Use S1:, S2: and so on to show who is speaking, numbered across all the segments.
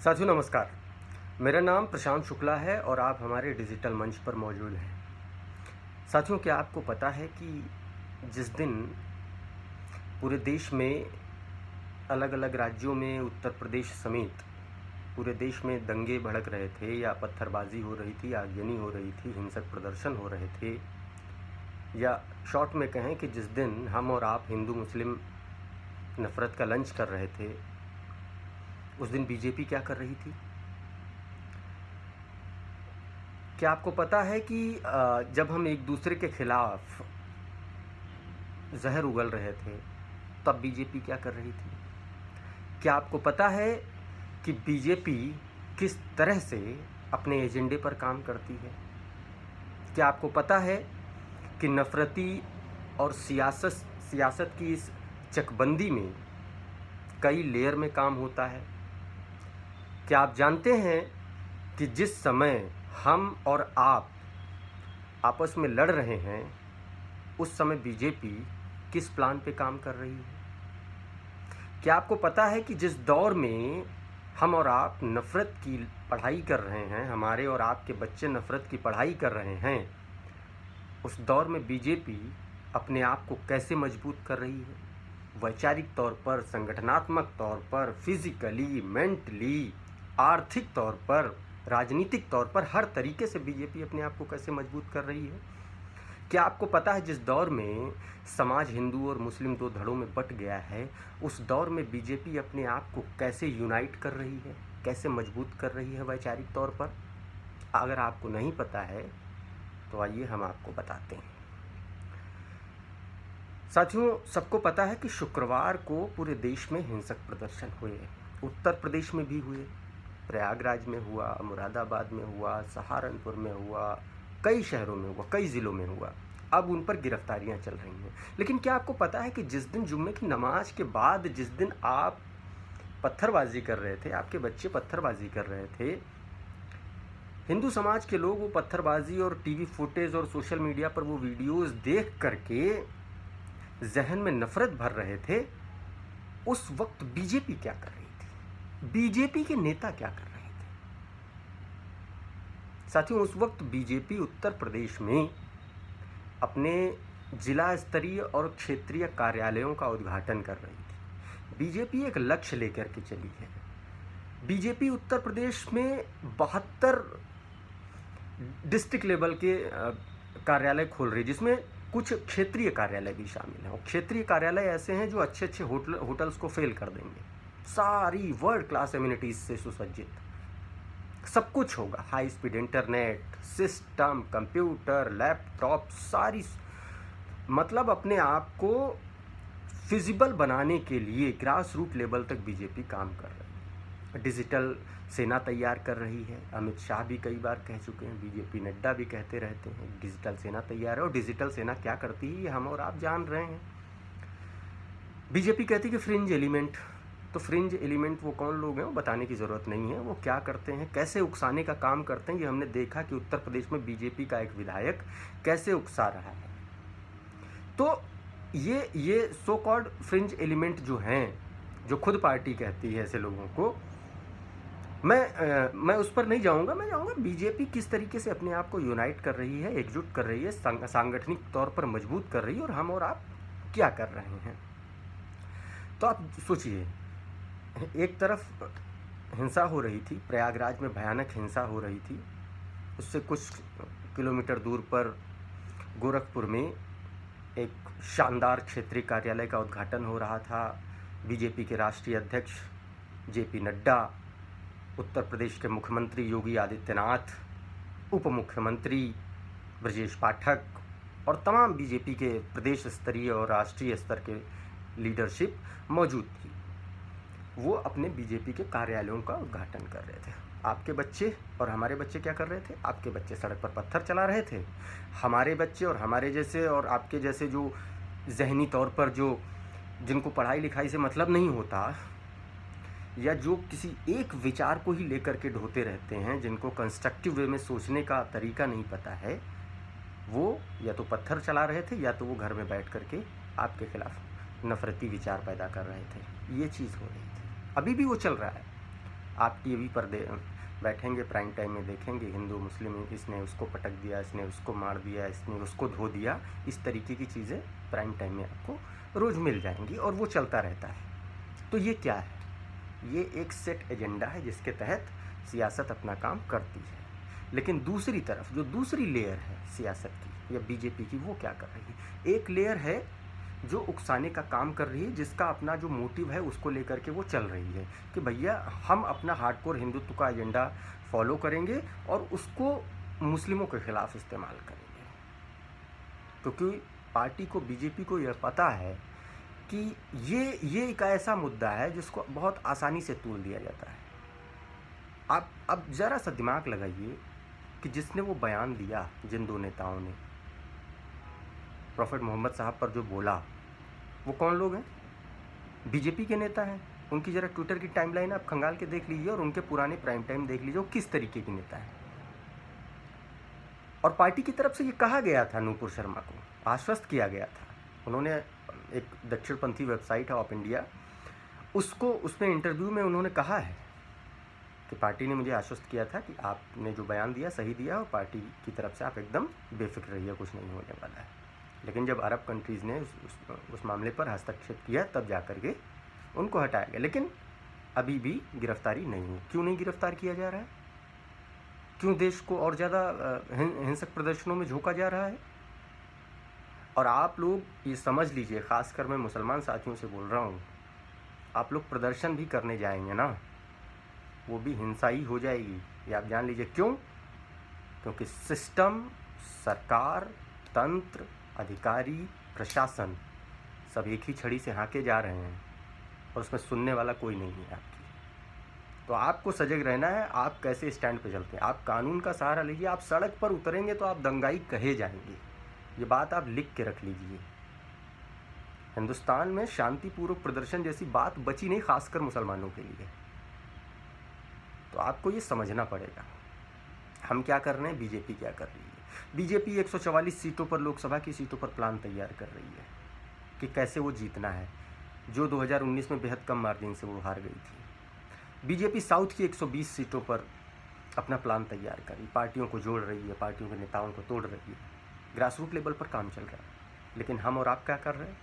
S1: साथियों नमस्कार। मेरा नाम प्रशांत शुक्ला है और आप हमारे डिजिटल मंच पर मौजूद हैं। साथियों, क्या आपको पता है कि जिस दिन पूरे देश में अलग अलग राज्यों में उत्तर प्रदेश समेत पूरे देश में दंगे भड़क रहे थे या पत्थरबाजी हो रही थी, आगजनी हो रही थी, हिंसक प्रदर्शन हो रहे थे, या शॉर्ट में कहें कि जिस दिन हम और आप हिंदू मुस्लिम नफ़रत का लंच कर रहे थे, उस दिन बीजेपी क्या कर रही थी? क्या आपको पता है कि जब हम एक दूसरे के खिलाफ जहर उगल रहे थे तब बीजेपी क्या कर रही थी? क्या आपको पता है कि बीजेपी किस तरह से अपने एजेंडे पर काम करती है? क्या आपको पता है कि नफरती और सियासत की इस चकबंदी में कई लेयर में काम होता है? क्या आप जानते हैं कि जिस समय हम और आप आपस में लड़ रहे हैं उस समय बीजेपी किस प्लान पे काम कर रही है? क्या आपको पता है कि जिस दौर में हम और आप नफ़रत की पढ़ाई कर रहे हैं, हमारे और आपके बच्चे नफ़रत की पढ़ाई कर रहे हैं, उस दौर में बीजेपी अपने आप को कैसे मजबूत कर रही है? वैचारिक तौर पर, संगठनात्मक तौर पर, फिजिकली, मेंटली, आर्थिक तौर पर, राजनीतिक तौर पर, हर तरीके से बीजेपी अपने आप को कैसे मजबूत कर रही है? क्या आपको पता है जिस दौर में समाज हिंदू और मुस्लिम दो धड़ों में बट गया है, उस दौर में बीजेपी अपने आप को कैसे यूनाइट कर रही है, कैसे मजबूत कर रही है वैचारिक तौर पर? अगर आपको नहीं पता है तो आइए हम आपको बताते हैं। साथियों, सबको पता है कि शुक्रवार को पूरे देश में हिंसक प्रदर्शन हुए। उत्तर प्रदेश में भी हुए, प्रयागराज में हुआ, मुरादाबाद में हुआ, सहारनपुर में हुआ, कई शहरों में हुआ, कई ज़िलों में हुआ। अब उन पर गिरफ्तारियां चल रही हैं। लेकिन क्या आपको पता है कि जिस दिन जुम्मे की नमाज के बाद जिस दिन आप पत्थरबाजी कर रहे थे, आपके बच्चे पत्थरबाजी कर रहे थे, हिंदू समाज के लोग वो पत्थरबाजी और टीवी फुटेज और सोशल मीडिया पर वो वीडियोस देख करके जहन में नफरत भर रहे थे, उस वक्त बीजेपी क्या कर रही थी? बीजेपी के नेता क्या कर रहे थे? साथियों, उस वक्त बीजेपी उत्तर प्रदेश में अपने जिला स्तरीय और क्षेत्रीय कार्यालयों का उद्घाटन कर रही थी। बीजेपी एक लक्ष्य लेकर के चली है। बीजेपी उत्तर प्रदेश में 72 डिस्ट्रिक्ट लेवल के कार्यालय खोल रही है, जिसमें कुछ क्षेत्रीय कार्यालय भी शामिल हैं। और क्षेत्रीय कार्यालय ऐसे हैं जो अच्छे अच्छे होटल्स को फेल कर देंगे। सारी वर्ल्ड क्लास एमिनिटीज से सुसज्जित सब कुछ होगा, high speed internet, system, computer, laptop, सारी, मतलब अपने आप को फिजिबल बनाने के लिए ग्रास रूट लेवल तक बीजेपी काम कर रही है। डिजिटल सेना तैयार कर रही है। अमित शाह भी कई बार कह चुके हैं, बीजेपी नड्डा भी कहते रहते हैं डिजिटल सेना तैयार है। और डिजिटल सेना क्या करती है ये हम और आप जान रहे हैं। बीजेपी कहती है कि फ्रिंज एलिमेंट, तो फ्रिंज एलिमेंट वो कौन लोग हैं वो बताने की ज़रूरत नहीं है। वो क्या करते हैं, कैसे उकसाने का काम करते हैं, ये हमने देखा कि उत्तर प्रदेश में बीजेपी का एक विधायक कैसे उकसा रहा है। तो ये सो कॉल्ड फ्रिंज एलिमेंट जो हैं, जो खुद पार्टी कहती है ऐसे लोगों को, मैं उस पर नहीं जाऊंगा। मैं जाऊंगा बीजेपी किस तरीके से अपने आप को यूनाइट कर रही है, एकजुट कर रही है, सांगठनिक तौर पर मजबूत कर रही है, और हम और आप क्या कर रहे हैं। तो आप सोचिए, एक तरफ हिंसा हो रही थी, प्रयागराज में भयानक हिंसा हो रही थी, उससे कुछ किलोमीटर दूर पर गोरखपुर में एक शानदार क्षेत्रीय कार्यालय का उद्घाटन हो रहा था। बीजेपी के राष्ट्रीय अध्यक्ष जेपी नड्डा, उत्तर प्रदेश के मुख्यमंत्री योगी आदित्यनाथ, उप मुख्यमंत्री ब्रजेश पाठक और तमाम बीजेपी के प्रदेश स्तरीय और राष्ट्रीय स्तर के लीडरशिप मौजूद थी। वो अपने बीजेपी के कार्यालयों का उद्घाटन कर रहे थे। आपके बच्चे और हमारे बच्चे क्या कर रहे थे? आपके बच्चे सड़क पर पत्थर चला रहे थे। हमारे बच्चे और हमारे जैसे और आपके जैसे जो जहनी तौर पर जिनको पढ़ाई लिखाई से मतलब नहीं होता, या जो किसी एक विचार को ही लेकर के ढोते रहते हैं, जिनको कंस्ट्रक्टिव वे में सोचने का तरीका नहीं पता है, वो या तो पत्थर चला रहे थे या तो वो घर में बैठ करके आपके खिलाफ नफरती विचार पैदा कर रहे थे। ये चीज़ हो रही थी, अभी भी वो चल रहा है। आप टीवी पर बैठेंगे, प्राइम टाइम में देखेंगे, हिंदू मुस्लिम इसने उसको पटक दिया, इसने उसको मार दिया, इसने उसको धो दिया, इस तरीके की चीज़ें प्राइम टाइम में आपको रोज़ मिल जाएंगी और वो चलता रहता है। तो ये क्या है? ये एक सेट एजेंडा है जिसके तहत सियासत अपना काम करती है। लेकिन दूसरी तरफ जो दूसरी लेयर है सियासत की या बीजेपी की, वो क्या कर रही है? एक लेयर है जो उकसाने का काम कर रही है, जिसका अपना जो मोटिव है उसको लेकर के वो चल रही है कि भैया हम अपना हार्डकोर हिंदुत्व का एजेंडा फॉलो करेंगे और उसको मुस्लिमों के खिलाफ इस्तेमाल करेंगे, क्योंकि पार्टी को, बीजेपी को यह पता है कि ये एक ऐसा मुद्दा है जिसको बहुत आसानी से तूल दिया जाता है। आप अब ज़रा सा दिमाग लगाइए कि जिसने वो बयान दिया, जिन दो नेताओं ने प्रॉफेट मोहम्मद साहब पर जो बोला, वो कौन लोग हैं? बीजेपी के नेता हैं। उनकी ज़रा ट्विटर की टाइमलाइन आप खंगाल के देख लीजिए और उनके पुराने प्राइम टाइम देख लीजिए, वो किस तरीके के नेता हैं। और पार्टी की तरफ से ये कहा गया था, नूपुर शर्मा को आश्वस्त किया गया था। उन्होंने एक दक्षिणपंथी वेबसाइट है ऑफ इंडिया, उसमें इंटरव्यू में उन्होंने कहा है कि पार्टी ने मुझे आश्वस्त किया था कि आपने जो बयान दिया सही दिया और पार्टी की तरफ से आप एकदम बेफिक्र रहिए, कुछ नहीं होने वाला है। लेकिन जब अरब कंट्रीज़ ने उस मामले पर हस्तक्षेप किया तब जा कर के उनको हटाया गया। लेकिन अभी भी गिरफ्तारी नहीं हुई। क्यों नहीं गिरफ्तार किया जा रहा है? क्यों देश को और ज़्यादा हिंसक प्रदर्शनों में झोंका जा रहा है? और आप लोग ये समझ लीजिए, ख़ासकर मैं मुसलमान साथियों से बोल रहा हूँ, आप लोग प्रदर्शन भी करने जाएंगे ना, वो भी हिंसा ही हो जाएगी, ये आप जान लीजिए। क्यों? क्योंकि सिस्टम, सरकार, तंत्र, अधिकारी, प्रशासन सब एक ही छड़ी से हाँके जा रहे हैं और उसमें सुनने वाला कोई नहीं है आपकी। तो आपको सजग रहना है। आप कैसे स्टैंड पे चलते हैं? आप कानून का सहारा लीजिए। आप सड़क पर उतरेंगे तो आप दंगाई कहे जाएंगे, ये बात आप लिख के रख लीजिए। हिंदुस्तान में शांतिपूर्वक प्रदर्शन जैसी बात बची नहीं, खासकर मुसलमानों के लिए। तो आपको ये समझना पड़ेगा हम क्या कर रहे हैं, बीजेपी क्या कर रही है। बीजेपी 144 सीटों पर, लोकसभा की सीटों पर प्लान तैयार कर रही है कि कैसे वो जीतना है, जो 2019 में बेहद कम मार्जिन से वो हार गई थी। बीजेपी साउथ की 120 सीटों पर अपना प्लान तैयार कर रही, पार्टियों को जोड़ रही है, पार्टियों के नेताओं को तोड़ रही है, ग्रासरूट लेवल पर काम चल रहा है। लेकिन हम और आप क्या कर रहे हैं?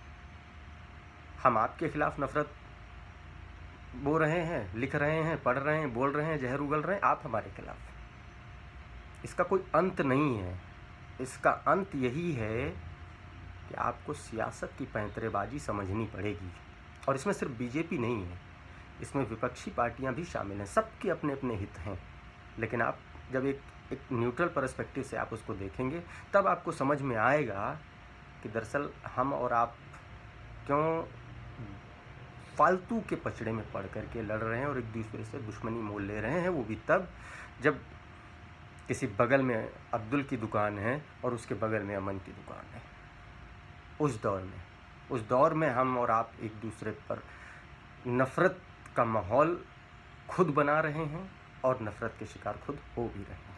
S1: हम आपके खिलाफ नफरत बो रहे हैं, लिख रहे हैं, पढ़ रहे हैं, बोल रहे हैं, जहर उगल रहे हैं, आप हमारे खिलाफ। इसका कोई अंत नहीं है। इसका अंत यही है कि आपको सियासत की पैंतरेबाजी समझनी पड़ेगी। और इसमें सिर्फ बीजेपी नहीं है, इसमें विपक्षी पार्टियां भी शामिल हैं। सबके अपने अपने हित हैं। लेकिन आप जब एक न्यूट्रल पर्सपेक्टिव से आप उसको देखेंगे, तब आपको समझ में आएगा कि दरअसल हम और आप क्यों फालतू के पचड़े में पड़ करके लड़ रहे हैं और एक दूसरे से दुश्मनी मोल ले रहे हैं। वो भी तब जब किसी बगल में अब्दुल की दुकान है और उसके बगल में अमन की दुकान है। उस दौर में हम और आप एक दूसरे पर नफ़रत का माहौल खुद बना रहे हैं और नफ़रत के शिकार खुद हो भी रहे हैं।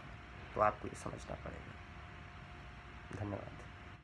S1: तो आपको ये समझना पड़ेगा। धन्यवाद।